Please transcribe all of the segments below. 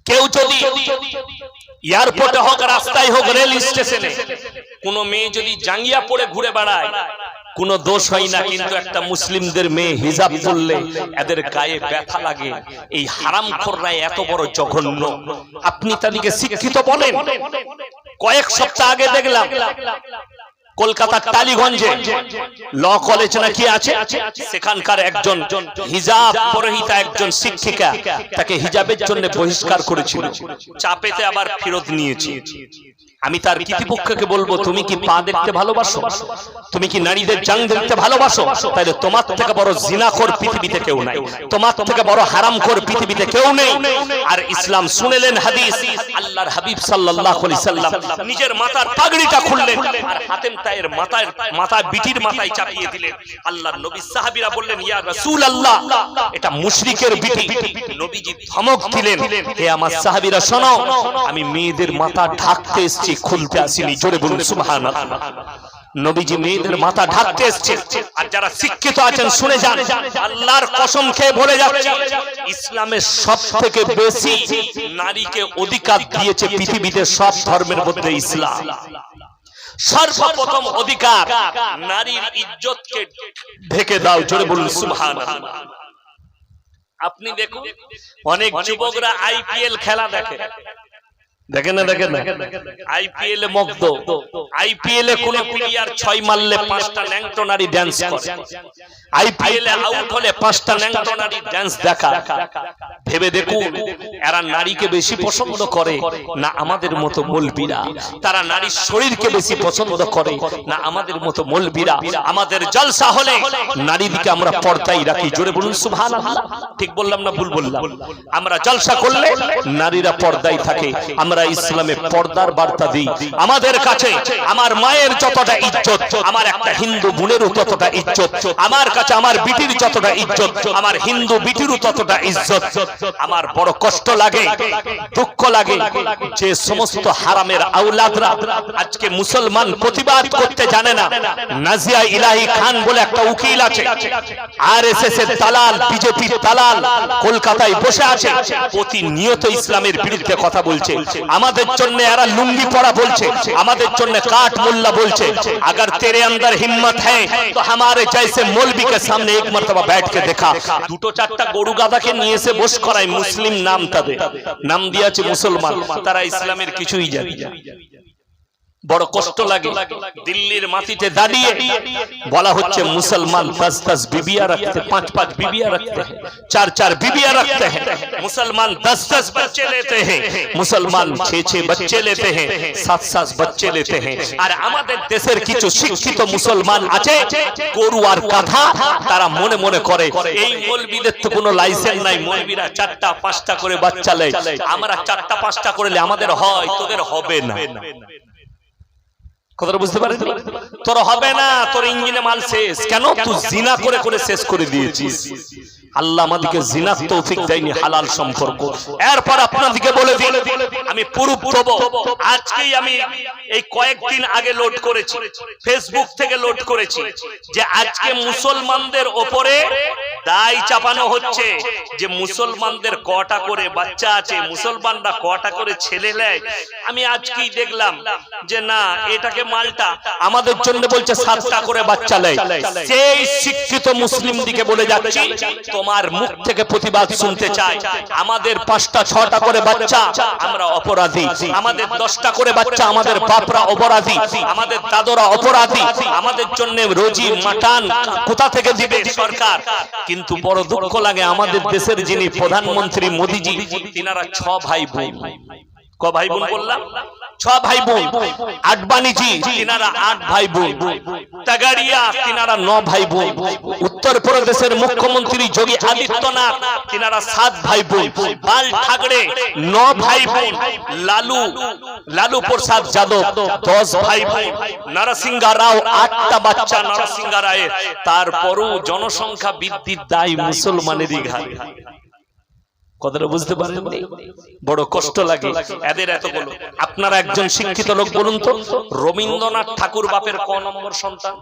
কেউ যদি এয়ারপোর্টে হোক, রাস্তায় হোক, রেল স্টেশনে কোনো মেয়ে যদি জাঙ্গিয়া পরে ঘুরে বেড়ায় কোনো দোষ হয় না, কিন্তু একটা মুসলিমদের মেয়ে হিজাব পরলে এদের গায়ে ব্যথা লাগে। এই হারামখোররা এত বড় জঘন্য, আপনি তাদেরকে শিক্ষিত বলেন? কয়েক সপ্তাহ আগে দেখলাম কলকাতার টালিগঞ্জে ল কলেজ নাকি আছে, সেখানকার একজন হিজাব পরিহিতা একজন শিক্ষিকা তাকে হিজাবের জন্য বহিষ্কার করেছিল, চাপেতে আবার ফেরত নিয়েছে। আমি তার কর্তৃপক্ষকে বলবো, তুমি কি পা দেখতে ভালোবাসো? তুমি কি নারীদের জান দেখতে ভালোবাসো? তাহলে তোমার থেকে বড় জিনাখোর পৃথিবীতে কেউ নাই, তোমার থেকে বড় হারামখোর পৃথিবীতে কেউ নেই। আর ইসলাম শুনেলেন হাদিস, আল্লাহর হাবিব সাল্লাল্লাহু আলাইহি সাল্লাম নিজের মাথার পাগড়িটা খুললেন আর হাতেম তায়ের মাথায় বিটির মাথায় চাপিয়ে দিলেন। আল্লাহর নবী সাহাবীরা বললেন, ইয়া রাসূলুল্লাহ, এটা মুশরিকের বিটি। নবীজি ধমক দিলেন, হে আমার সাহাবীরা শোনো, আমি মেয়েদের মাথা ঢাকতে এসেছি, খুলতে আসিনি। জোরে বলুন সুবহানাল্লাহ। নবীজি মেয়েদের মাথা ঢাকতে এসেছে। আর যারা শিক্ষিত আছেন শুনে যান, আল্লাহর কসম খেয়ে বলে যাচ্ছে, ইসলামের সবথেকে বেশি নারীকে অধিকার দিয়েছে পৃথিবীতে সব ধর্মের মধ্যে ইসলাম। সর্বপ্রথম অধিকার নারীর ইজ্জতকে ঢেকে দাও। জোরে বলুন সুবহানাল্লাহ। আপনি দেখুন, অনেক যুবকরা আইপিএল খেলা দেখে, দেখেন না দেখেন না, আইপিএল এ মগ্ন। আইপিএল এ কোন প্লেয়ার 6 মারলে 5টা ন্যাংটো নারী ডান্স করে, আইপিএল এ আউট হলে 5টা ন্যাংটো নারী ডান্স দেখা। ভেবে দেখুন, এরা নারীকে বেশি পছন্দ করে না আমাদের মতো মৌলবীরা? তারা নারীর শরীরকে বেশি পছন্দ করে না আমাদের মতো মৌলবীরা? আমাদের জলসা হলে নারীদিকে আমরা পর্দায় রাখি। জোরে বলুন সুবহানাল্লাহ। ঠিক বললাম না ভুল বললাম? আমরা জলসা করলে নারীরা পর্দায় থাকে। আমরা ইসলামে পর্দার বার্তা দিই। আমাদের কাছে আমার মায়ের যতটা ইজ্জত, আমার একটা হিন্দু বোনেরও ততটা ইজ্জত। আমার কাছে আমার বিটির যতটা ইজ্জত, আমার হিন্দু বিটিরও ততটা ইজ্জত। আমার বড় কষ্ট লাগে, দুঃখ লাগে যে সমস্ত হারামের আওলাদরা আজকে মুসলমান প্রতিবাদ করতে জানে না। নাজিয়া ইলাহি খান বলে একটা উকিল আছে, আরএসএস এর দালাল, বিজেপির দালাল, কলকাতায় বসে আছে, প্রতিনিয়ত ইসলামের বিরুদ্ধে কথা বলছে। আমাদের জন্য এরা লুঙ্গি পরা বলছে, আমাদের জন্য কাঠ মোল্লা বলছে। अगर तेरे अंदर हिम्मत है तो हमारे जैसे मौलवी के सामने एक मर्तबा बैठ के देखा। দুটো চারটা গরু গাধাকে নিয়ে এসে বস করায়, মুসলিম নাম, তাদের নাম দিয়েছে মুসলমান, তারা ইসলামের কিছুই জানে না। বড় কষ্ট লাগে। দিল্লির মাটিতে দাঁড়িয়ে বলা হচ্ছে মুসলমান 10-10 बीबियां रखते, 5-5 बीबियां रखते हैं, 4-4 बीबियां रखते हैं। मुसलमान 10-10 बच्चे लेते हैं, मुसलमान 6-6 बच्चे लेते हैं, 7-7 बच्चे लेते हैं। और আমাদের দেশের কিছু শিক্ষিত মুসলমান আছে, গরু আর গাধা, তারা মনে মনে করে এই মৌলবীদের তো কোনো লাইসেন্স নাই, মৌলবীরা 4টা 5টা করে বাচ্চা নেয়, আমরা 4টা 5টা করলে আমাদের হয়, তোদের হবে না। কথাটা বুঝতে পারেন? তোর হবে না, তোর ইঞ্জিনে মাল শেষ। কেন? তুই জিনা করে করে শেষ করে দিয়েছিস। আল্লাহ আমাদেরকে জিনার তৌফিক দেয়নি, হালাল সম্পর্ক। এরপর আপনাদেরকে বলে দিই, আমি প্রুফ দেব। আজকেই আমি এই কয়েকদিন আগে লোড করেছি, ফেসবুক থেকে লোড করেছি, যে আজকে মুসলমানদের ওপরে দায় চাপানো হচ্ছে যে মুসলমানদের কটা করে বাচ্চা আছে, মুসলমানরা কটা করে ছেলে নেয়। আমি আজকেই দেখলাম যে না, এটাকে মালটা আমাদের জন্য বলছে 7টা করে বাচ্চা নেয়। সেই শিক্ষিত মুসলিম দিকে বলে যাচ্ছি, তোমার মুখ থেকে প্রতিবাদ শুনতে চাই। আমাদের 5টা 6টা করে বাচ্চা, আমরা অপরাধী। আমাদের 10টা করে বাচ্চা, আমাদের বাপরা অপরাধী, আমাদের দাদরা অপরাধী। আমাদের জন্য রোজি মাটান কোথা থেকে দিবে সরকার? কিন্তু বড় দুঃখ লাগে, আমাদের দেশের যিনি প্রধানমন্ত্রী মোদিজি, তিনারা 6 ভাই বোন। ক ভাই বোন বললাম? 6 ভাই বোন। আডবাণীজি, তিনারা 8 ভাই বোন। তাগাড়িয়া, তিনারা 9 ভাই বোন। উত্তর প্রদেশের মুখ্যমন্ত্রী যোগী আদিত্যনাথ, তিনারা 7 ভাই বোন। বাল ঠাকরে 9 ভাই বোন। লালু প্রসাদ যাদব 10 ভাই বোন। নরসিংহা রাও 8টা বাচ্চা নরসিংহা রায়ের। তারপরও জনসংখ্যা বৃদ্ধির দায় মুসলমানেরই ঘাড়ে। কথাটা বুঝতে পারলেন? বড় কষ্ট লাগে এদের এতগুলো। আপনারা একজন শিক্ষিত লোক বলুন তো, রবীন্দ্রনাথ ঠাকুর বাপের ক নম্বর সন্তান?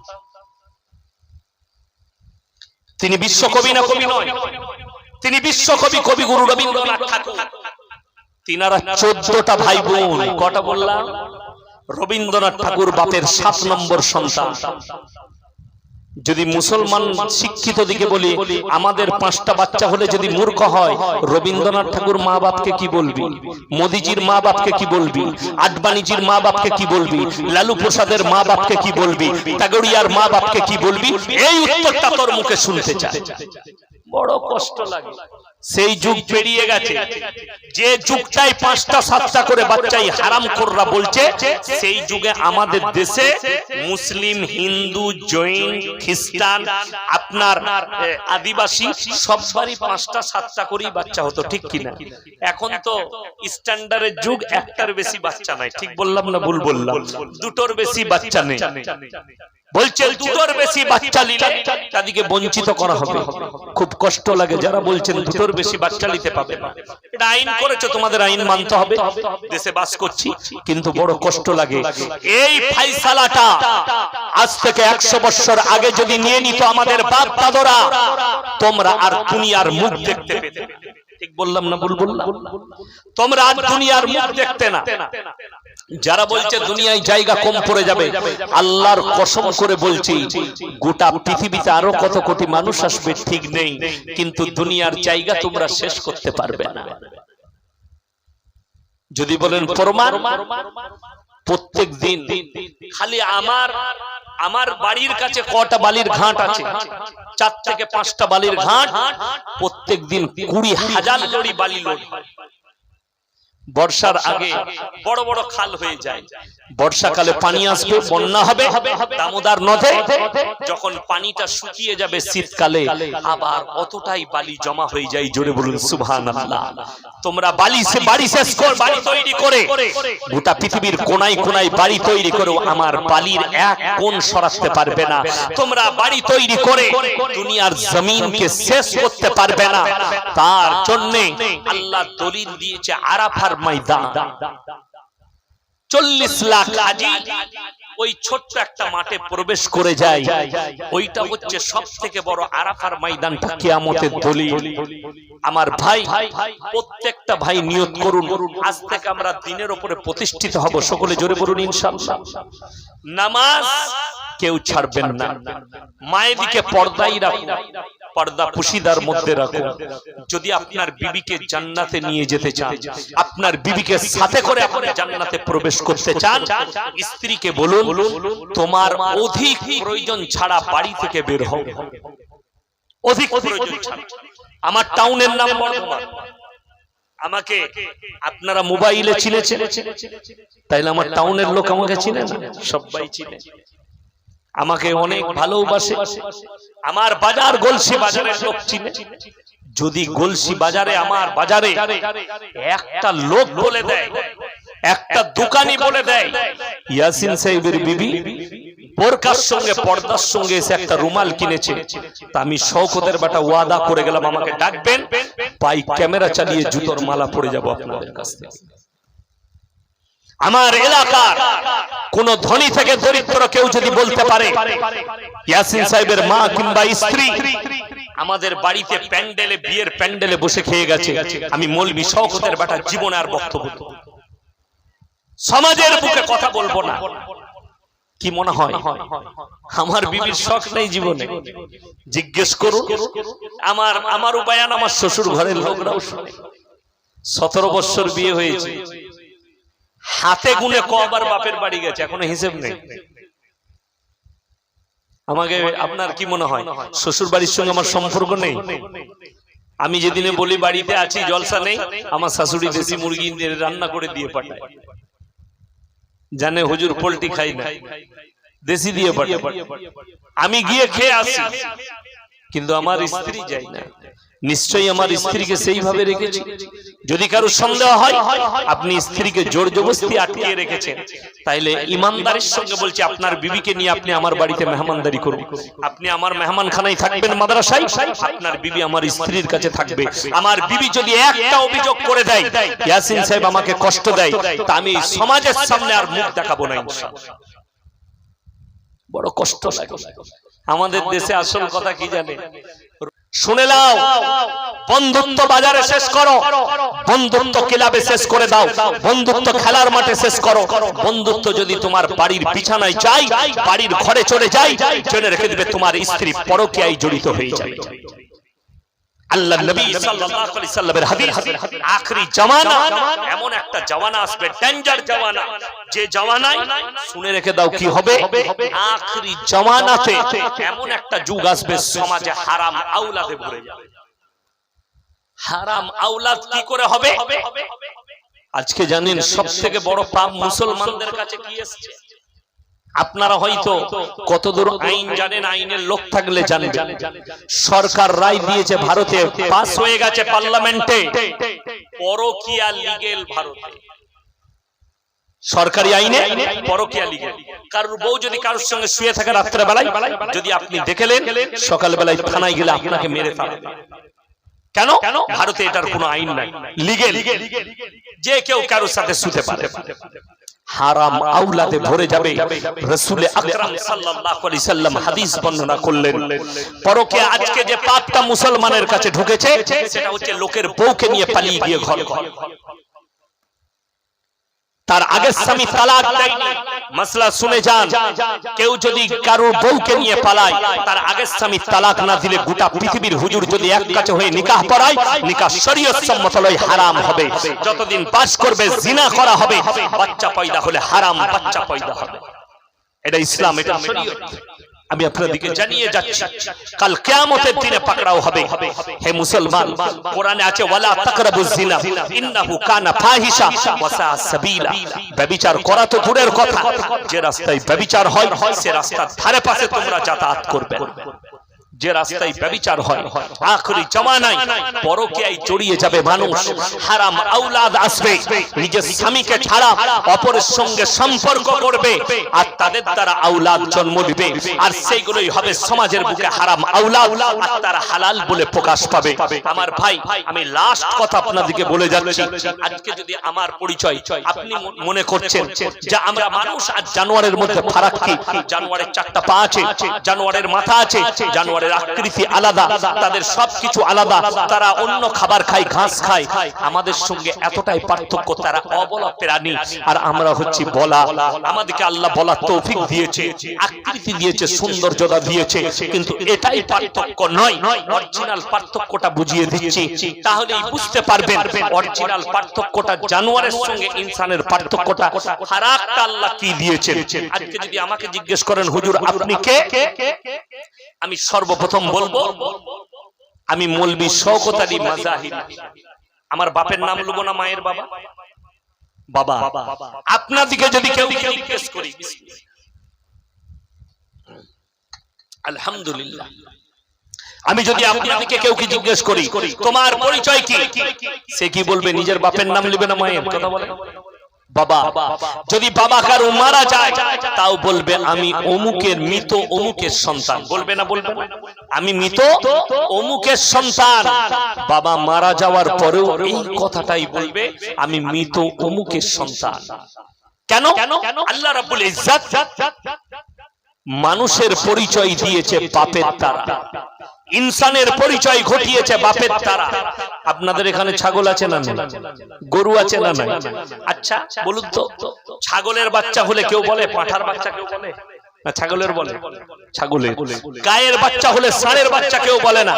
তিনি বিশ্বকবি না কবি নয়? তিনি বিশ্বকবি, কবিগুরু রবীন্দ্রনাথ ঠাকুর। তিনারা 14টা ভাই বোন। কটা বললাম? রবীন্দ্রনাথ ঠাকুর বাপের 7 নম্বর সন্তান। যদি মুসলমান শিক্ষিত দিকে বলি, আমাদের 5টা বাচ্চা হলে যদি মূর্খ হয়, রবীন্দ্রনাথ ঠাকুর মা বাপকে কি বলবি? মোদিজির মা বাপকে কি বলবি? আডবাণীজির মা বাপকে কি বলবি? লালু প্রসাদের মা বাপকে কি বলবি? টাগড়িয়ার মা বাপকে কি বলবি? এই উত্তরটা তোর মুখে শুনতে চাই। বড় কষ্ট লাগে। সেই যুগ পেরিয়ে গেছে, যে যুগটাই 5টা 7টা করে বাচ্চাই হারামখোররা বলছে, সেই যুগে আমাদের দেশে মুসলিম, হিন্দু, জৈন, খ্রিস্টান, আপনার আদিবাসী সববারই 5টা 7টা করেই বাচ্চা হতো, ঠিক কিনা? এখন তো স্ট্যান্ডার্ডের যুগ, একটার বেশি বাচ্চা নাই। ঠিক বললাম না ভুল বললাম? 2টোর বেশি বাচ্চা নেই। বলছে 2টোর বেশি বাচ্চা নিলে তাদেরকে বঞ্চিত করা হবে। খুব কষ্ট লাগে যারা বলছেন 2টোর বেশি বাচ্চা নিতে পাবে না। এটা আইন করেছে, তোমাদের আইন মানতে হবে, দেশে বাস করছি, কিন্তু বড় কষ্ট লাগে। এই ফাইসালাটা আজ থেকে 100 বছর আগে যদি নিয়ে নিত আমাদের বাপ দাদরা, তোমরা আর দুনিয়ার মুখ দেখতে পেতে। ঠিক বললাম না ভুল বললাম? তোমরা আর দুনিয়ার মুখ দেখতে না। যারা বলছে দুনিয়ায় জায়গা কম পড়ে যাবে, আল্লাহর কসম করে বলছি, গোটা পৃথিবীতে আরো কত কোটি মানুষ আসবে ঠিক নেই, কিন্তু দুনিয়ার জায়গা তোমরা শেষ করতে পারবে না। যদি বলেন প্রমাণ, প্রত্যেক দিন খালি আমার বাড়ির কাছে কটা বালির ঘাট আছে? 4 থেকে 5টা বালির ঘাট। প্রত্যেক দিন 20,000 লরি বালি লোড হয়। বর্ষার আগে বড় বড় খাল হয়ে যায়, বর্ষাকালে পানি আসবে, বন্যা হবে দামোদর নদে। যখন পানিটা শুকিয়ে যাবে শীতকালে, আবার অতটাই বালি জমা হয়ে যায়। জোরে বলুন সুবহানাল্লাহ। তোমরা বাড়ি শেষ কর, বাড়ি তৈরি করে গোটা পৃথিবীর কোনায় কোনায় বাড়ি তৈরি করো, আমার বালির এক কোণ সরাতে পারবে না। তোমরা বাড়ি তৈরি করে দুনিয়ার জমিনকে শেষ করতে পারবে না। তার জন্য আল্লাহ দলিল দিয়েছে আরাফার ময়দান। 40 লাখ হাজি ওই ছোট্ট একটা মাঠে প্রবেশ করে যায়। ওইটা হচ্ছে সবথেকে বড় আরাফার ময়দানটা কিয়ামতের দলিল। আমার ভাই, প্রত্যেকটা ভাই নিয়ত করুন, আজ থেকে আমরা দিনের উপরে প্রতিষ্ঠিত হব। সকলে জোরে বলুন ইনশাআল্লাহ। নামাজ কেউ ছাড়বেন না, মায়ের দিকে পর্দাই রাখুন, পর্দা পুশিদার মধ্যে রাখুন। যদি আপনার বিবিকে জান্নাতে নিয়ে যেতে চান, আপনার বিবিকে সাথে করে আপনি জান্নাতে প্রবেশ করতে চান, স্ত্রীকে বলুন তোমার অধিক প্রয়োজন ছাড়া বাড়ি থেকে বের হও। অধিক প্রয়োজন ছাড়া। আমার টাউনের নাম বর্ধমান। আমাকে আপনারা মোবাইলে চিনেছেন, তাইলে আমার টাউনের লোক আমাকে চিনে না? সবাই চিনে, আমাকে অনেক ভালোবাসে। আমার বাজার গলসি বাজারের লোক চিনে। যদি গলসি বাজারে, আমার বাজারে একটা লোক বলে দেয়, একটা দোকানি বলে দেয় ইয়াসিন সাহেবের বিবি বোরকার সঙ্গে পর্দার সঙ্গে এসে একটা রুমাল কিনেছে, তা আমি শওকতের বেটা ওয়াদা করে গেলাম আমাকে ডাকবেন, পাই ক্যামেরা চালিয়ে জুতোর মালা পড়ে যাব আপনাদের কাছ থেকে। আমার এলাকার কোন ধনী থেকে দরিদ্র কেউ যদি বলতে পারে ইয়াসিন সাহেবের মা কিংবা স্ত্রী আমাদের বাড়িতে প্যান্ডেলে, বিয়ের প্যান্ডেলে বসে খেয়ে গেছে, আমি মৌলভী শওকতের বেটা জীবনে আর বক্তব্য সমাজের বুকে কথা বলবো না। কি মনে হয় আমার বিবির শখ নেই জীবনে? জিজ্ঞেস করুন। আমার উপায়ান আমার শ্বশুর ঘরের লোকরাও শুনে। 17 বছর বিয়ে হয়েছে, হাতে গুনে কবার বাপের বাড়ি গেছে, এখনো হিসেব নেই। আমাকে আপনার কি মনে হয় শ্বশুর বাড়ির সঙ্গে আমার সম্পর্ক নেই? আমি যেদিনে বলি বাড়িতে আছি, জলসা নেই, আমার শাশুড়ি দেশি মুরগি রান্না করে দিয়ে পাঠায়। জানে হুজুর পোল্ট্রি খাই না, দেশি দিয়ে পাঠায়। আমি গিয়ে খেয়ে আসি, কিন্তু আমার স্ত্রী যাই না। নিশ্চয়ই আমার স্ত্রীকে সেইভাবে রেখেছি। যদি কারো সন্দেহ হয় আপনি স্ত্রীকে জোর জবরদস্তি আটকে রেখেছেন, তাইলে ইমানদারির সঙ্গে বলছি আপনার বিবিকে নিয়ে আপনি আমার বাড়িতে মেহমানদারি করুন। আপনি আমার মেহমানখানায় থাকবেন মাদ্রাসায়, আপনার বিবি আমার স্ত্রীর কাছে থাকবে। আমার বিবি যদি একটা অভিযোগ করে দেয় ইয়াসিন সাহেব আমাকে কষ্ট দেয়, তা আমি সমাজের সামনে আর মুখ দেখাবো না ইনশাআল্লাহ। বড় কষ্ট লাগে। আমাদের দেশে আসল কথা কি জানে? শুনে নাও, বন্ধুত্ব বাজারে শেষ করো, বন্ধুত্ব ক্লাবে শেষ করে দাও, বন্ধুত্ব খেলার মাঠে শেষ করো। বন্ধুত্ব যদি তোমার বাড়ির বিছানায় যায়, বাড়ির ঘরে চলে যায়, জেনে রেখে দিবে তোমার স্ত্রী পরকীয়ায় জড়িত হয়ে যাবে। আল্লাহ নবী সাল্লাল্লাহু আলাইহি সাল্লামের হাদিস, আখরি জামানা এমন একটা জামানা আসবে, ডেঞ্জার জামানা, যে জামানায় শুনে রেখে দাও কি হবে, আখরি জামানাতে এমন একটা যুগ আসবে সমাজে হারাম আওলাদে ভরে যাবে। হারাম আওলাদ কি করে হবে? আজকে জানেন সবথেকে বড় পাপ মুসলমানদের কাছে কি এসেছে? আপনারা হয়তো কতদূর আইন জানেন, আইনের লোক থাকলে জানেন, সরকার রায় দিয়েছে, ভারতে পাস হয়ে গেছে পার্লামেন্টে, পরকীয়া লিগ্যাল ভারতে সরকারি আইনে পরকীয়া লিগ্যাল। কারোর বউ যদি কারোর সঙ্গে শুয়ে থাকে রাত্রে বেলায়, যদি আপনি দেখলেন, সকাল বেলায় থানায় গেলে আপনাকে মেরে ফেলবে। কেন? ভারতে এটার কোনো আইন নাই, লিগ্যাল, যে কেউ কারোর সাথে শুতে পারে। হারাম আওলাদে ভরে যাবে। রাসূল আকরাম সাল্লাল্লাহু আলাইহি সাল্লাম হাদিস বর্ণনা করলেন, পরকীয়া আজকে যে পাপটা মুসলমানের কাছে ঢুকেছে, সেটা হচ্ছে লোকের বউকে নিয়ে পালিয়ে গিয়ে ঘর ঘর। তার আগে স্বামী তালাক দেয়নি, মাসলা শুনে যান, কেউ যদি কারোর বউকে নিয়ে পালায়, তার আগে স্বামী তালাক না দিলে গোটা পৃথিবীর হুজুর যদি এক কাছে হয়ে নিকাহ পড়ায়, নিকাহ শরীয়ত সম্মত লয় হারাম হবে। যতদিন পাস করবে জিনা করা হবে, বাচ্চা পয়দা হলে হারাম বাচ্চা পয়দা হবে। এটা ইসলাম, এটা শরীয়ত। আমি আপনাদেরকে জানিয়ে যাচ্ছি, কাল কিয়ামতের দিনে পাকড়াও হবে। হে মুসলমান, কোরআনে আছে ওয়ালা তাকরাবুজ জিনা ইন্নাহু কানা ফাহিশা ওয়া সা সাবিলা। ব্যভিচার করা তো দূরের কথা, যে রাস্তায় ব্যভিচার হয় সে রাস্তার ধারে পাশে তোমরা যাতায়াত করবে। যে রাস্তায় ব্যভিচার হয়, আখরি জামানায় পরকীয়ায় জড়িয়ে যাবে মানুষ, হারাম আওলাদ আসবে, নিজের স্বামীকে ছাড়া অপরের সঙ্গে সম্পর্ক করবে, আর তাদের দ্বারা আওলাদ জন্ম দিবে, আর সেইগুলোই হবে সমাজের বুকে হারাম আওলাদ, আর তারা হালাল বলে প্রকাশ পাবে। আমার ভাই, আমি লাস্ট কথা আপনাদেরকে বলে যাচ্ছি, আজকে যদি আমার পরিচয় আপনি মনে করছেন যে আমরা মানুষ আর জানোয়ারের মধ্যে ফারাক কি, জানোয়ারের চারটা পা আছে, জানোয়ারের মাথা আছে, জানোয়ারের আকৃতি আলাদা, তাদের সবকিছু আলাদা, তারা অন্য খাবার খায়, ঘাস খায়, আমাদের সঙ্গে এতটাই পার্থক্য, তারা অবলা প্রাণী আর আমরা হচ্ছি বলা। আমাদেরকে আল্লাহ বলার তৌফিক দিয়েছে, আকৃতি দিয়েছে, সৌন্দর্যতা দিয়েছে, কিন্তু এটাই পার্থক্য নয়। অরিজিনাল পার্থক্যটা বুঝিয়ে দিচ্ছি, তাহলেই বুঝতে পারবেন অরিজিনাল পার্থক্যটা জানোয়ারের সঙ্গে ইনসানের পার্থক্যটা, ফারাকটা আল্লাহ কি দিয়েছেন। আজকে যদি আমাকে জিজ্ঞেস করেন হুজুর আপনি কে, আমি সর্বপ্রথম বলবো আমি মৌলভী শওকত আলী মাজাহিরি। আমার বাপের নাম লব না, মায়ের বাবা। বাবা আপনাদিকে যদি কেউ জিজ্ঞেস করি, আলহামদুলিল্লাহ, আমি যদি আপনাদিকে কেউ কি জিজ্ঞেস করি তোমার পরিচয় কি, সে কি বলবে? নিজের বাপের নাম লিবে না মায়ের? কথা বলে বাবা। যদি বাবা কারো মারা যায়, তাও বলবে আমি অমুকের মৃত অমুকের সন্তান। বলবে না? বলবে আমি মৃত অমুকের সন্তান। বাবা মারা যাওয়ার পরেও এই কথাটাই বলবে, আমি মৃত অমুকের সন্তান। কেন? আল্লাহ রাব্বুল ইজ্জত মানুষের পরিচয় দিয়েছে বাপের দ্বারা, ইনসানের পরিচয় ঘটিয়েছে বাপের দ্বারা। আপনাদের এখানে ছাগল আছে না নেই? গরু আছে না নাই? আচ্ছা বলুন তো, ছাগলের বাচ্চা হলে কেউ বলে পাঁঠার বাচ্চা, কেউ বলে না ছাগলের, বলে ছাগলের। গায়ের বাচ্চা হলে ষাঁড়ের বাচ্চা কেউ বলে না,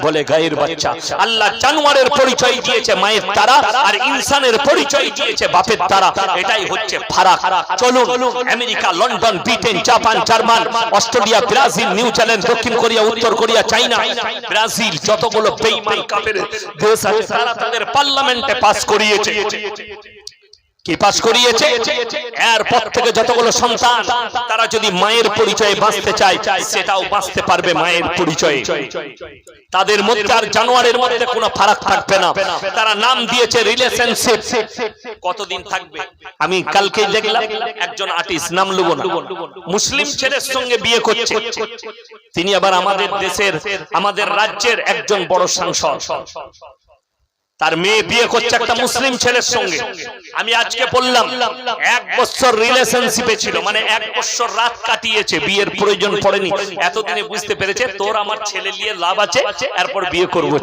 বলে গায়ের বাচ্চা। আল্লাহ জানোয়ারের পরিচয় দিয়েছে মায়ের দ্বারা, আর ইনসানের পরিচয় দিয়েছে বাপের দ্বারা। এটাই হচ্ছে ফারাক। চলুন, America, London, Britain, Japan, German, Australia, Brazil, New Zealand, দক্ষিণ কোরিয়া, উত্তর কোরিয়া, চাইনা, ব্রাজিল, যতগুলো বেঈমান কাফের দেশ আছে, তারা তাদের পার্লামেন্টে পাস করিয়েছে। কি পাস করিয়েছে? এরপর থেকে যতগুলো সন্তান, তারা যদি মায়ের পরিচয়ে বাঁচতে চায়, সেটাও বাঁচতে পারবে মায়ের পরিচয়ে। তাদের মধ্যে আর জানোয়ারের মধ্যে কোনো ফারাক থাকবে না। তারা নাম দিয়েছে রিলেশনশিপ। কতদিন থাকবে? আমি কালকে দেখলাম একজন আর্টিস্ট, নাম লব না, মুসলিম ছেলের সঙ্গে বিয়ে করছে। তিনি আবার আমাদের দেশের, আমাদের রাজ্যের একজন বড় সাংসদ। তার মেয়ে বিয়ে করছে একটা মুসলিম ছেলের সঙ্গে। আমি আজকে বললাম 1 বছর রিলেশনশিপে ছিল, মানে 1 বছর রাত কাটিয়েছে, বিয়ের প্রয়োজন পড়েনি। এতদিনে বুঝতে পেরেছে তোর আমার ছেলে নিয়ে লাভ আছে, এরপর বিয়ে করবো।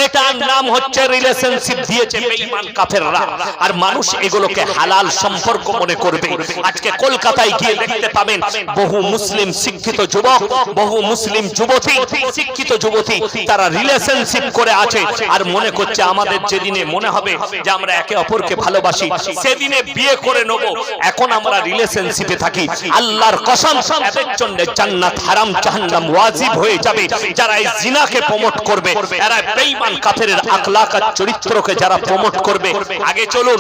এটার নাম হচ্ছে রিলেশনশিপ দিয়েছে বেঈমান কাফেররা। আর মানুষ এগুলোকে হালাল সম্পর্ক মনে করবে। আজকে কলকাতায় গিয়ে দেখতে পাবেন বহু মুসলিম শিক্ষিত যুবক, বহু মুসলিম যুবতী, শিক্ষিত যুবতী, তারা রিলেশনশিপ করে আছে আর মনে করছে আমাদের যেদিনে মনে হবে যে আমরা একে অপরকে ভালোবাসি সেদিনে বিয়ে করে নেব। এখন আমরা রিলেশনশিপে থাকি। আল্লাহর কসম, এদের জন্য জান্নাত হারাম, জাহান্নাম ওয়াজিব হয়ে যাবে। যারা এই জিনাকে প্রমোট করবে, এরা বেঈমান কাফেরের আখলাক আর চরিত্রকে যারা প্রমোট করবে। আগে চলুন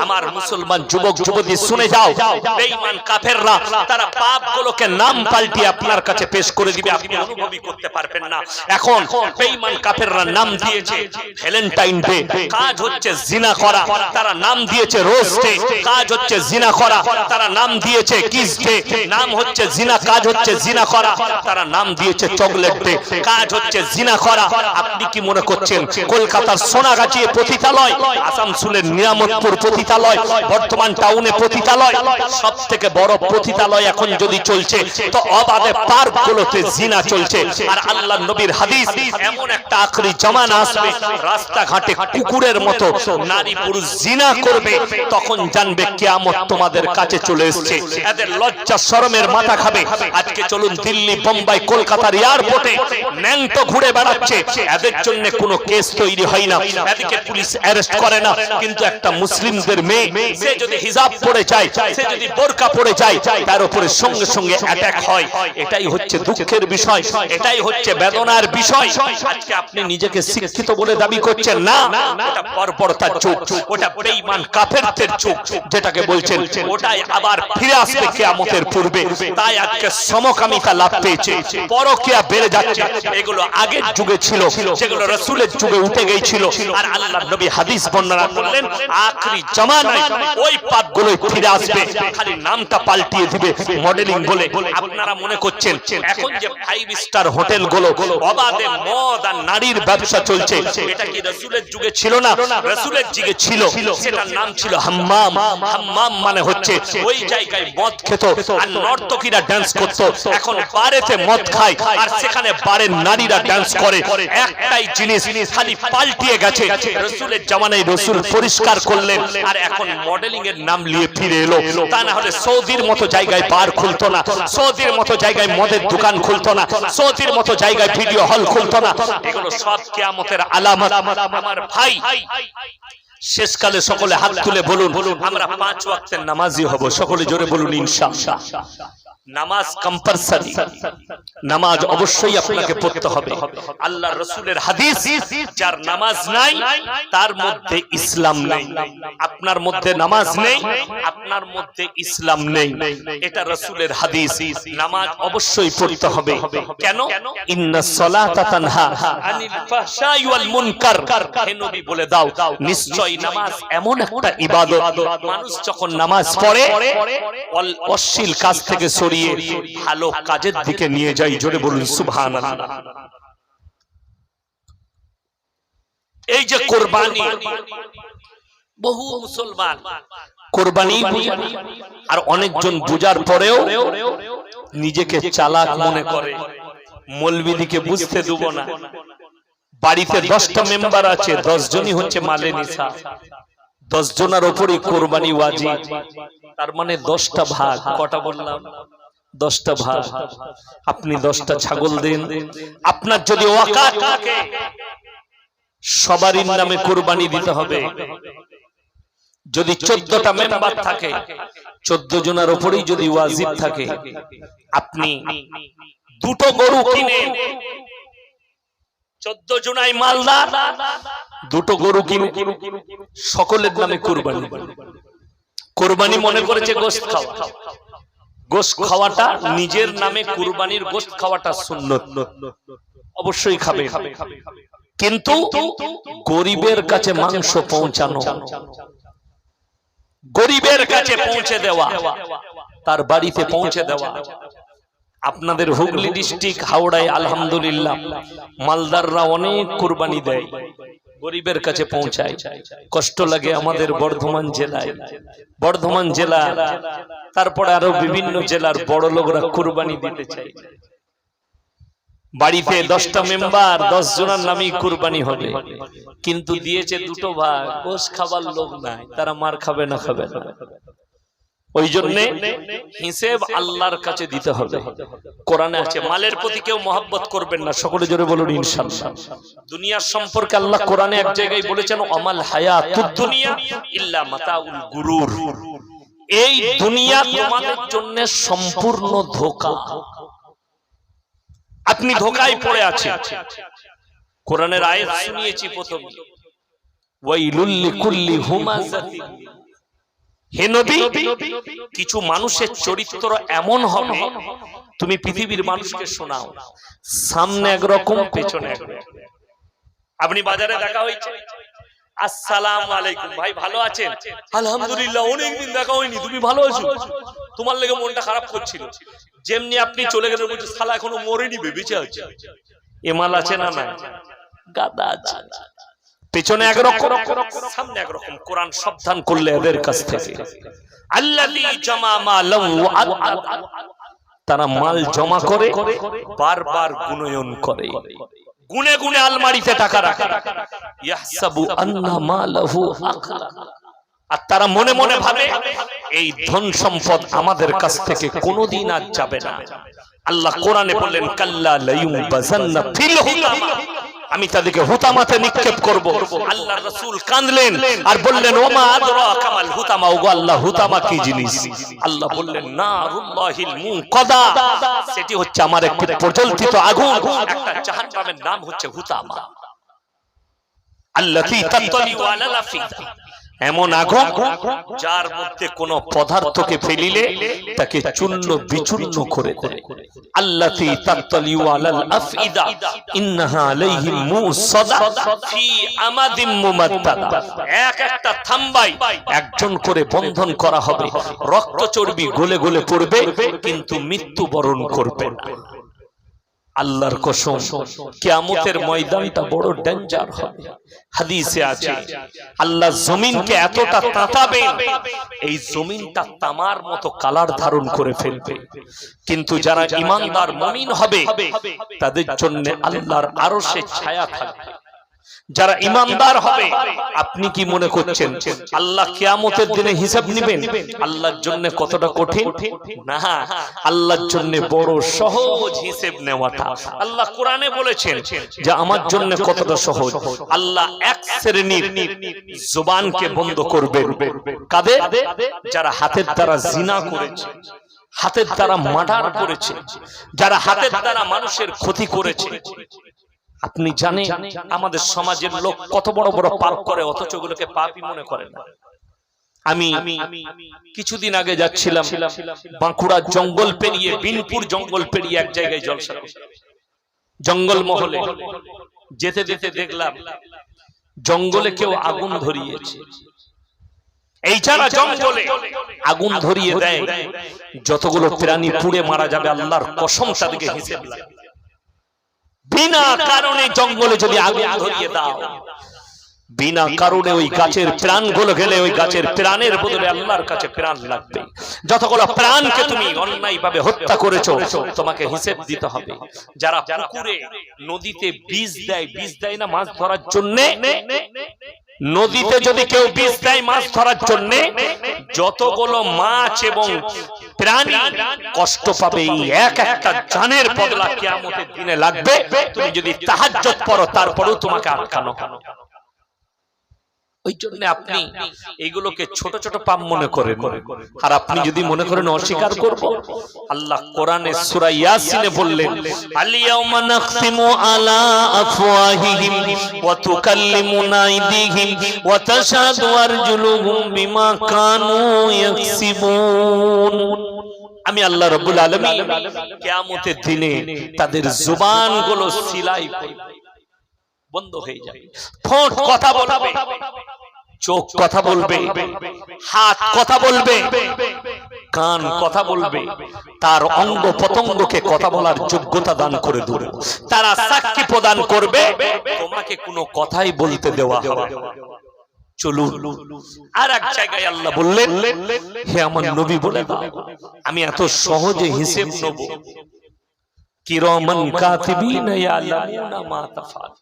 আমার মুসলমান যুবক যুবতী শুনে যাও, বেঈমান কাফেররা তারা পাপগুলোকে নাম পাল্টিয়ে আপনার কাছে পেশ করে দিবে, আপনি অনুভবই করতে পারবেন না। এখন বেঈমান কাফেররা নাম দিয়েছে ভ্যালেন্টাইন ডে, কাজ হচ্ছে জিনা করা। তারা নাম দিয়েছে রোজ ডে, কাজ হচ্ছে জিনা করা। তারা নাম দিয়েছে কিস ডে, নাম হচ্ছে জিনা, কাজ হচ্ছে জিনা করা। তারা নাম দিয়েছে চকলেট ডে, কাজ হচ্ছে জিনা করা। আপনি কি মনে করছেন কলকাতার সোনাগাছি পতিতালয়, আসানসোলের নিয়ামতপুর পতিতালয়, বর্তমান টাউনে পতিতালয়, সব থেকে বড় পতিতালয় এখন যদি চলছে তো অবাধে পার্কগুলোতে জিনা চলছে। আর আল্লাহর নবীর হাদিস, এমন একটা আখরি জামানা আসবে রাস্তাঘাটে কুকুরের মতো নারী পুরুষ জিনা করবে, তখন জানবে কিয়ামত তোমাদের কাছে চলে এসেছে। এদের লজ্জা শরমের মাথা খাবে। আজকে চলুন দিল্লি, বোম্বাই, কলকাতার এয়ারপোর্টে ন্যাংটো ঘুরে বেড়াচ্ছে, এদের জন্য কোনো কেস তৈরি হয় না, এদিকে পুলিশ অ্যারেস্ট করে না। কিন্তু একটা মুসলিমদের মেয়ে, সে যদি হিজাব পরে যায়, সে যদি বোরকা পরে যায়, তার উপরে সঙ্গে সঙ্গে অ্যাটাক হয়। এটাই হচ্ছে দুঃখের বিষয়, এটাই হচ্ছে বেদনার বিষয়। আজকে আপনি নিজেকে শিক্ষিত বলে দাবি করছেন না, ওটা বর্বরতার চোখ, ওটা বেঈমান কাফেরদের চোখ যেটাকে বলছেন, ওটাই আবার ফিরে আসবে কিয়ামতের পূর্বে। তাই আজকে সমকামিতা লাভ পেয়েছে, পরকীয়া বেড়ে যাচ্ছে। এগুলো আগের যুগে ছিল, যেগুলো রাসূলের যুগে উঠে গিয়েছিল। আর আল্লাহর নবী হাদিস বর্ণনা করলেন আখরি জামানায় ওই পাপগুলোই ফিরে আসবে, খালি নামটা পাল্টিয়ে দিবে মডেলিং বলে। আপনারা মনে করছেন এখন যে 5 স্টার হোটেলগুলো অবাধে মদ আর নারীর ব্যবসা চলছে, এটা কি রাসূলের যুগে ছিল না? রাসূলের যুগে ছিল, সেটার নাম ছিল হাম্মাম। হাম্মাম মানে হচ্ছে ওই জায়গায় মদ খেত আর নর্তকীরা ডান্স করত। এখন বারেতে মদ খায় আর সেখানে বারের নারীরা ডান্স করে। একটাই জিনিস খালি পাল্টিয়ে গেছে। রাসূলের জামানায় রাসূল পরিষ্কার করলেন, আর এখন মডেলিং এর নাম নিয়ে ফিরে এলো। তা না হলে সৌদির মতো জায়গায় বার খুলতো না, সৌদির মতো জায়গায় মদের দোকান খুলতো না, সৌদির মতো জায়গায় ভিডিও হল খুলতো না। এগুলো সব কিয়ামতের আলামত। আমার ভাই, শেষকালে সকলে হাত তুলে বলুন আমরা 5 ওয়াক্তের নামাজি হব। সকলে জোরে বলুন ইনশাআল্লাহ। নামাজ কম্পালসরি, নামাজ অবশ্যই আপনাকে পড়তে হবে। আল্লাহর রাসূলের হাদিস, যার নামাজ নাই তার মধ্যে ইসলাম নেই। আপনার মধ্যে নামাজ নেই, আপনার মধ্যে ইসলাম নেই, এটা রাসূলের হাদিস। নামাজ অবশ্যই পড়তে হবে। কেন? ইন্নাস সালাতা তানহা আনিল ফাহশাই ওয়াল মুনকার। হে নবী বলে দাও, নিশ্চয়ই নামাজ এমন একটা ইবাদত, মানুষ যখন নামাজ পড়ে অশ্লীল কাজ থেকে ভালো কাজের দিকে নিয়ে যাই। জোরে বলুন সুবহানাল্লাহ। এই যে কুরবানি, বহু মুসলমান কুরবানি বুঝে, আর অনেকজন বুঝার পরেও নিজেকে চালাক মনে করে, মৌলবীদিকে বুঝতে দেব না। বাড়িতে 10টা মেম্বার আছে, 10 জনই হচ্ছে মালে নিসা, 10 জনের উপরই কুরবানি ওয়াজিব। তার মানে 10টা ভাগ। কটা বললাম? 10টা ভাগ। আপনি 10টা ছাগল দেন। আপনার যদি ওয়াকাত থাকে সবারই নামে কুরবানি দিতে হবে। যদি 14টা মেম্বার থাকে, 14 জনের উপরেই যদি ওয়াজিব থাকে, আপনি 2টো গরু কিনে, 14 জনাই মালদার, 2টো গরু কিনে সকলের নামে কুরবানি। কুরবানি মনে করেছে গোশত খাওয়া, গোশত খাওয়াটা নিজের নামে, কুরবানির গোশত খাওয়াটা সুন্নত, অবশ্যই খাবে। কিন্তু গরিবের কাছে মাংস পৌঁছানো, গরিবের কাছে পৌঁছে দেওয়া, তার বাড়িতে পৌঁছে দেওয়া। আপনাদের হুগলি ডিস্ট্রিক্ট হাওড়ায় আলহামদুলিল্লাহ মালদাররা অনেক কুরবানি দেয়, গরিবের কাছে পৌঁছায়। কষ্ট লাগে আমাদের বর্ধমান জেলা, তারপরে আরো বিভিন্ন জেলার বড় লোকরা কুরবানি দিতে চায়। বাড়িতে 10টা মেম্বার, 10 জনের নামে কুরবানি হবে, কিন্তু দিয়েছে 2টো ভাগ, গোশ খাবার লোক নাই, তারা মার খাবে না। ওই জন্য হিসেব আল্লাহর কাছে দিতে হবে। কোরআনে আছে মালের প্রতি কেউ মহব্বত করবেন না, সকলে জোরে বলুন ইনশাআল্লাহ। দুনিয়ার সম্পর্কে আল্লাহ কোরআনে এক জায়গায় বলেছেন আমাল হায়াতুদ দুনিয়া ইল্লা মাতাউল গুরুর, এই দুনিয়া তোমাদের জন্য সম্পূর্ণ ধোঁকা। আপনি ধোঁকায় পড়ে আছেন। কোরআনের আয়াত শুনিয়েছি প্রথমে, ওয়াইলুল লিকুল্লি হুমাযাতিন, হে নবী কিছু মানুষের চরিত্র এমন হবে, তুমি পৃথিবীর মানুষকে শোনাও, সামনে একরকম পেছনে একরকম। আপনি বাজারে দেখা হয়েছে, আসসালামু আলাইকুম ভাই, ভালো আছেন? আলহামদুলিল্লাহ, অনেকদিন দেখা হয়নি, তুমি ভালো আছো? তোমার লেগে মনটা খারাপ করছিল। যেমনি আপনি চলে গেলে বলছে শালা এখনো মরেনি, বেঁচে আছে। এমাল আছে না না? গাদা আছে। পেছনে একরকম, সামনে একরকম। কোরআন সাবধান করলে এদের কাছ থেকে। আল্লাযী জামা মালাহু ওয়া আদা, তারা মাল জমা করে বারবার গুণয়ন করে, গুনে গুনে আলমারিতে টাকা রাখে। ইয়াহসাবু আন্না মালাহু আখলা, আর তারা মনে মনে ভাবে এই ধন সম্পদ আমাদের কাছ থেকে কোনোদিন আর যাবে না। আল্লাহ কোরআনে বললেন কাল্লা লায়ুবাযান্না ফিল হুতামা, আমি তাদেরকে হুতামাতে নিক্ষেপ করব। আল্লাহর রাসূল কাঁদলেন আর বললেন ওমা আদরাকা মাল হুতামা, ওগো আল্লাহ হুতামা কি জিনিস? আল্লাহ বললেন নারুল্লাহিল মুনকাদা, সেটি হচ্ছে আমার একটি প্রজ্বলিত আগুন, একটা জাহান্নামের নাম হচ্ছে হুতামা। আল্লাতী তাতলিউ আলাল আফিদা, এমন আগুন যার মধ্যে কোন পদার্থকে ফেলিলে তাকে চূর্ণ বিচূর্ণ করে দেয়। আল্লাতী তাতলিউ আলাল আফইদা ইন্নাহা আলাইহিম মুসাদা ফি আমাদিম মুমাদ্দাদা, এক একটা থাম্বাই একজন করে বন্ধন করা হবে, রক্ত চর্বি গলে গলে পড়বে কিন্তু মৃত্যুবরণ করবে না। আল্লাহর কসম, কিয়ামতের ময়দানটা বড় ডেঞ্জার হবে। হাদিসে আছে আল্লাহ জমিনকে এতটা তাতাবেন, এই জমিনটা তামার মতো কালার ধারণ করে ফেলবে, কিন্তু যারা ঈমানদার মুমিন হবে তাদের জন্য আল্লাহর আরশে ছায়া থাকবে। যারা ঈমানদার হবে, আপনি কি মনে করছেন আল্লাহ কিয়ামতের দিনে হিসাব নেবেন? আল্লাহর জন্য কতটা কঠিন না, আল্লাহর জন্য বড় সহজ হিসাব নেওয়াটা। আল্লাহ কোরআনে বলেছেন যে আমার জন্য কতটা সহজ। আল্লাহ এক শ্রেণীর জবানকে বন্ধ করবেন, কাদের? যারা হাতের দ্বারা জিনা করেছে, হাতের দ্বারা মার্ডার করেছে, যারা হাতের দ্বারা মানুষের ক্ষতি করেছে। আপনি জানেন আমাদের সমাজের লোক কত বড় বড় পাপ করে, অথচ ওগুলোকে পাপই মনে করে না। আমি কিছুদিন আগে যাচ্ছিলাম বাঁকুড়া জঙ্গল পেরিয়ে, বিনপুর জঙ্গল পেরিয়ে এক জায়গায় জলসা, জঙ্গল মহলে যেতে যেতে দেখলাম জঙ্গলে কেউ আগুন ধরিয়েছে। এই যারা জঙ্গলে আগুন ধরিয়ে দেয়, যতগুলো প্রাণী পুড়ে মারা যাবে আল্লাহর কসম তাদেরকে হিসেব লাগে। বিনা কারণে জঙ্গলে যদি আগুন ধরিয়ে দাও, বিনা কারণে ওই গাছের প্রাণগুলো গেলে ওই গাছের প্রাণের বদলে আল্লাহর কাছে প্রাণ লাগবে। যতগুলো প্রাণকে তুমি অন্যায়ভাবে হত্যা করেছো তোমাকে হিসেব দিতে হবে। যারা পুকুরে নদীতে বীজ দেয় না মাছ ধরার জন্য, নদীতে যদি কেউ বীজ দেয় মাছ ধরার জন্য, যতগুলো মাছ এবং প্রাণী কষ্ট পাবে, এক একটা জানের বদলা কিয়ামতের দিনে লাগবে। তুমি যদি তাহাজ্জুদ পড়ো তারপরেও তোমাকে আটকানো হবে। ওই জন্য আপনি এইগুলোকে ছোট ছোট পাপ মনে করেন, আর আপনি যদি মনে করেন অস্বীকার করব, আল্লাহ কোরআনে সূরা ইয়াসিনে বললেন আল-ইয়াওমা নাখতিমু আলা আফওয়াহিহিম ওয়া তুকাল্লিমুনা আইদিহিম ওয়া তাশহাদু আরজুলুহুম বিমা কানু ইয়াকসিবুন। আমি আল্লাহ রাব্বুল আলামিন কিয়ামতের দিনে তাদের জবানগুলো সিলাই করব, বন্ধ হয়ে যাবে। ঠোঁট কথা বলবে, চোখ কথা বলবে, হাত কথা বলবে, কান কথা বলবে, তার অঙ্গ প্রত্যঙ্গকে কথা বলার যোগ্যতা দান করে দেব। তারা সাক্ষী প্রদান করবে, তোমাকে কোনো কথাই বলতে দেওয়া হবে। চলুন আর এক জায়গায় আল্লাহ বললেন, হে আমার নবী বলে দাও, আমি এত সহজে হিসেব নেব। কিরামান কাতিবিনা ইয়ালামুনা মা তাফআল।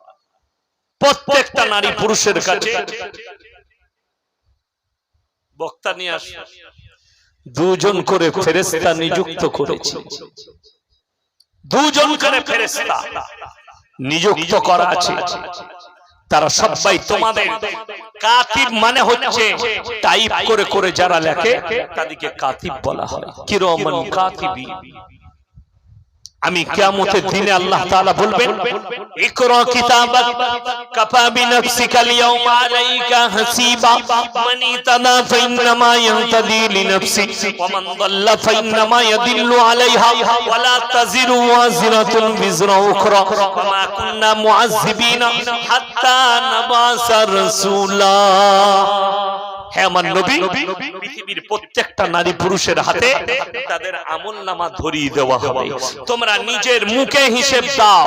প্রত্যেকটা নারী পুরুষের কাছে বক্তা নিয়ে আসে, দুজন করে ফেরেশতা নিযুক্ত করেছে। দুজন করে ফেরেশতা নিযুক্ত করা আছে। তারা সবাই তোমাদের কাতিব মানে হচ্ছে টাইপ করে করে যারা লেখে তাদেরকে কাতিব বলা হয়। কিরামান কাতিবিন। আমি কিয়ামতের দিনে আল্লাহ তাআলা বলবেন, ইকরা কিতাবাক কাফা বিনাফসিকা আল-ইয়াওমা আলাইকা হাসিবা মান ইতাদা ফাইন্নামা ইয়াহতাদি লিনাফসি ওয়া মান দাল্লা ফাইন্নামা ইয়াদিল্লু আলাইহা ওয়া লা তাজিরু ওয়াজিরাতুন বিজরা উখরা ওয়া মা কুননা মুআযযিবিনা হাত্তা নাবাসা রাসূলা। হে আমার নবী, পৃথিবীর প্রত্যেকটা নারী পুরুষের হাতে তাদের আমলনামা ধরিয়ে দেওয়া হবে। তোমরা নিজের মুখে হিসাব দাও।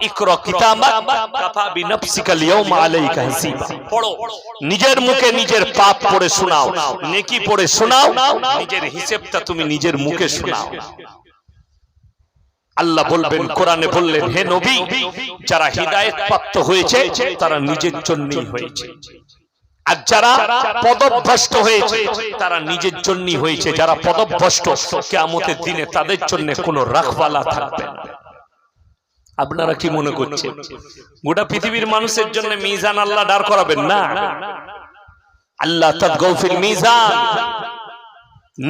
ইকরা কিতাবাক কাফা বিনাফসিকা আল-ইয়াওমা আলাইকা হাসিবা। পড়ো, নিজের মুখে নিজের পাপ পড়ে শোনাও, নেকি পড়ে শোনাও, নিজের হিসাবটা তুমি নিজের মুখে শোনাও। আল্লাহ বলবেন, কোরআনে বললেন, হে নবী, যারা হিদায়াত প্রাপ্ত হয়েছে তারা নিজের জন্যই হয়েছে, আর যারা পদভ্রষ্ট হয়েছে তারা নিজের জন্যই হয়েছে। যারা পদভ্রষ্ট, কিয়ামতের দিনে তাদের জন্য কোনো রাখওয়ালা থাকবে না। আপনারা কি মনে করছেন গোটা পৃথিবীর মানুষের জন্য মিজান আল্লাহ দাঁড় করাবেন না? আল্লাহ তাতগাউ ফিল মিজান,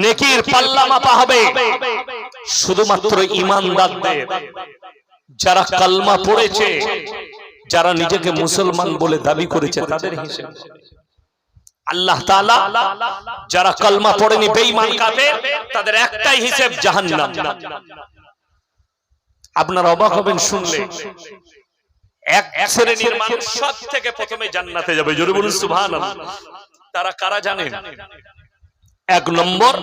নেকির পাল্লা মাপা হবে শুধুমাত্র ঈমানদারদের, যারা কালমা পড়েছে, যারা নিজেকে মুসলমান বলে দাবি করেছে তাদের হিসাব। আল্লাহ তাআলা যারা কালমা পড়েনি, বেঈমান কাফের, তাদের একটাই হিসাব জাহান্নাম। আপনারা অবাক হবেন শুনলে, এক শ্রেণীর মানুষ সবথেকে প্রথমে জান্নাতে যাবে। জোরে বলুন সুবহানাল্লাহ। তারা কারা জানেন? এক নম্বর,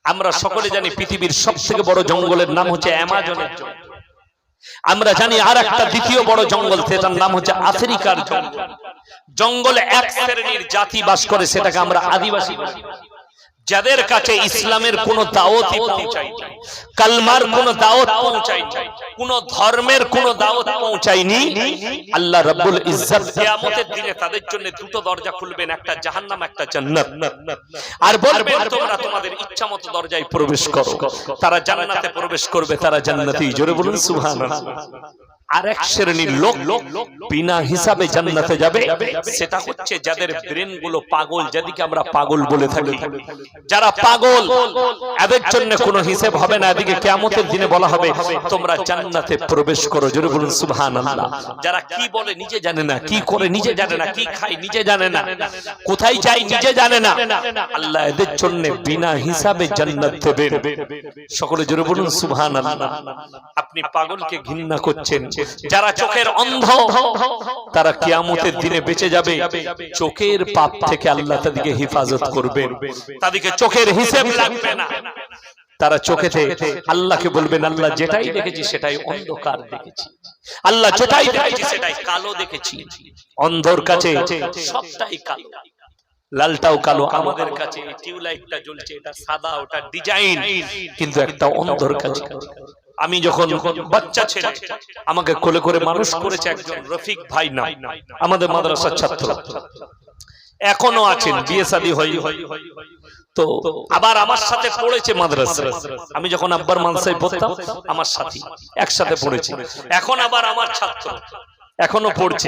আমরা সকলে জানি পৃথিবীর সবথেকে বড় জঙ্গলের নাম হচ্ছে অ্যামাজনের জঙ্গল। আমরা জানি আর একটা দ্বিতীয় বড় জঙ্গল, সেটার নাম হচ্ছে আফ্রিকার জঙ্গল। জঙ্গলে এক শ্রেণীর জাতি বাস করে, সেটাকে আমরা আদিবাসী বলি। যাদের কাছে ইসলামের কোন দাওয়াতই পৌঁছায়নি, কালমার কোন দাওয়াত পৌঁছায়নি, কোন ধর্মের কোন দাওয়াত পৌঁছায়নি, আল্লাহ রাব্বুল ইজ্জত কিয়ামতের দিনে তাদের জন্য দুটো দরজা খুলবেন, একটা জাহান্নাম, একটা জান্নাত, আর বলবেন তোমরা তোমাদের ইচ্ছামতো দরজায় প্রবেশ করো। তারা জান্নাতে প্রবেশ করবে, তারা জান্নাতেই। জোরে বলুন সুবহানাল্লাহ। আরেক শ্রেণীর লোক বিনা হিসাবে জান্নাতে যাবে, সেটা হচ্ছে যাদের ব্রেন গুলো পাগল, যাদেরকে আমরা পাগল বলে থাকি। যারা পাগল, এদের জন্য কোনো হিসাব হবে না। এদিকে কিয়ামতের দিনে বলা হবে তোমরা জান্নাতে প্রবেশ করো। জোরে বলুন সুবহানাল্লাহ। যারা কি বলে নিজে জানে না, কি করে নিজে জানে না, কি খায় নিজে জানে না, কোথায় যায় নিজে জানে না, আল্লাহ এদের জন্য বিনা হিসাবে জান্নাত দেবেন। সকলে জোরে বলুন সুবহানাল্লাহ। আপনি পাগলকে ঘৃণা করছেন। যারা চোখের অন্ধ, তারা কিয়ামতের দিনে বেঁচে যাবে। চোখের পাপ থেকে আল্লাহ তাদেরকে হেফাজত করবেন, তাদেরকে চোখের হিসাব লাগবে না। তারা চোখেতে আল্লাহকে বলবেন, আল্লাহ যেটাই দেখেছি সেটাই অন্ধকার দেখেছি, আল্লাহ যেটাই দেখেছি সেটাই কালো দেখেছি। অন্ধর কাছে সবটাই কালো, লালটাও কালো। আমাদের কাছে টিউবলাইটটা জ্বলছে, এটা সাদা, ওটা ডিজাইন, কিন্তু একটা অন্ধর কাছে। আমি যখন বাচ্চা ছেলে, আমাকে কোলে করে মানুষ করেছে একজন রফিক ভাই নাম, আমাদের মাদ্রাসার ছাত্র, এখনো আছেন, বিয়ে শাদী হয়। তো আবার আমার সাথে পড়েছে মাদ্রাসায়। আমি যখন আব্বার মাদ্রাসায় পড়তাম, আমার সাথী একসাথে পড়েছি, এখন আবার আমার ছাত্র, এখনো পড়ছে,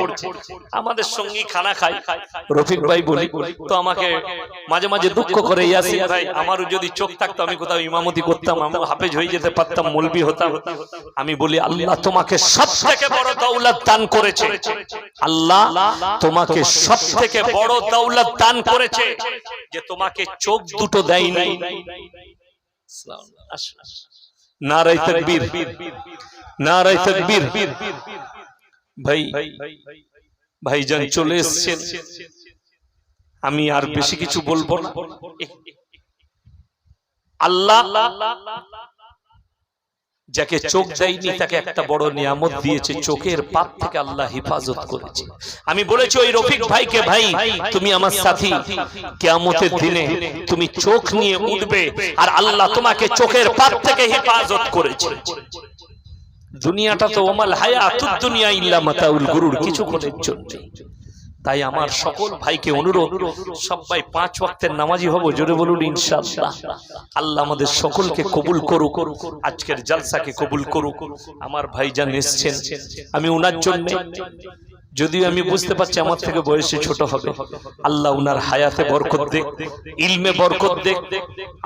আমাদের সঙ্গী খানা খাই। রফিক ভাই বলি তো আমাকে মাঝে মাঝে দুঃখ করে, ইয়াসিন ভাই আমারও যদি চোখ থাকতো আমি কোথাও ইমামতি করতাম, আমি হাফেজ হয়ে যেতে পারতাম, মৌলবি হতাম। আমি বলি, আল্লাহ তোমাকে সবথেকে বড় দৌলত দান করেছে, আল্লাহ তোমাকে সবথেকে বড় দৌলত দান করেছে যে তোমাকে চোখ দুটো দেয়নি। নারায়ে তাকবীর, নারায়ে তাকবীর। ভাই ভাইজান চলে এসেছেন, আমি আর বেশি কিছু বলবো না। আল্লাহ যাকে চোখ দেয়নি তাকে একটা বড় নিয়ামত দিয়েছে, চোখের পাপ থেকে আল্লাহ হেফাজত করেছে। আমি বলেছি ওই রফিক ভাইকে, ভাই তুমি আমার সাথী, কিয়ামতের দিনে তুমি চোখ নিয়ে উঠবে আর আল্লাহ তোমাকে চোখের পাপ থেকে হেফাজত করেছে। দুনিয়াটা তো ওমাল হায়াতুদ দুনিয়া ইল্লা মাতাউল গুরুর, কিছুক্ষণের জন্য। তাই আমার সকল ভাইকে অনুরোধ, সবাই 5 ওয়াক্তের নামাজি হব, জোরে বলুন ইনশাআল্লাহ। আল্লাহ আমাদের সকলকে কবুল করুক, আজকের জালসাকে কবুল করুক। আমার ভাইজান এসেছেন, আমি ওনার জন্য, যদিও আমি বুঝতে পারছি আমার থেকে বয়সে ছোট হবে, আল্লাহ উনার হায়াতে বরকত দেখ, ইলমে বরকত দেখ,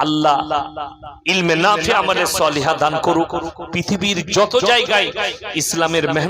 আল্লাহ ইলমে নাফি, আমলে সালিহা দান করুক। পৃথিবীর যত জায়গায় ইসলামের মেহনত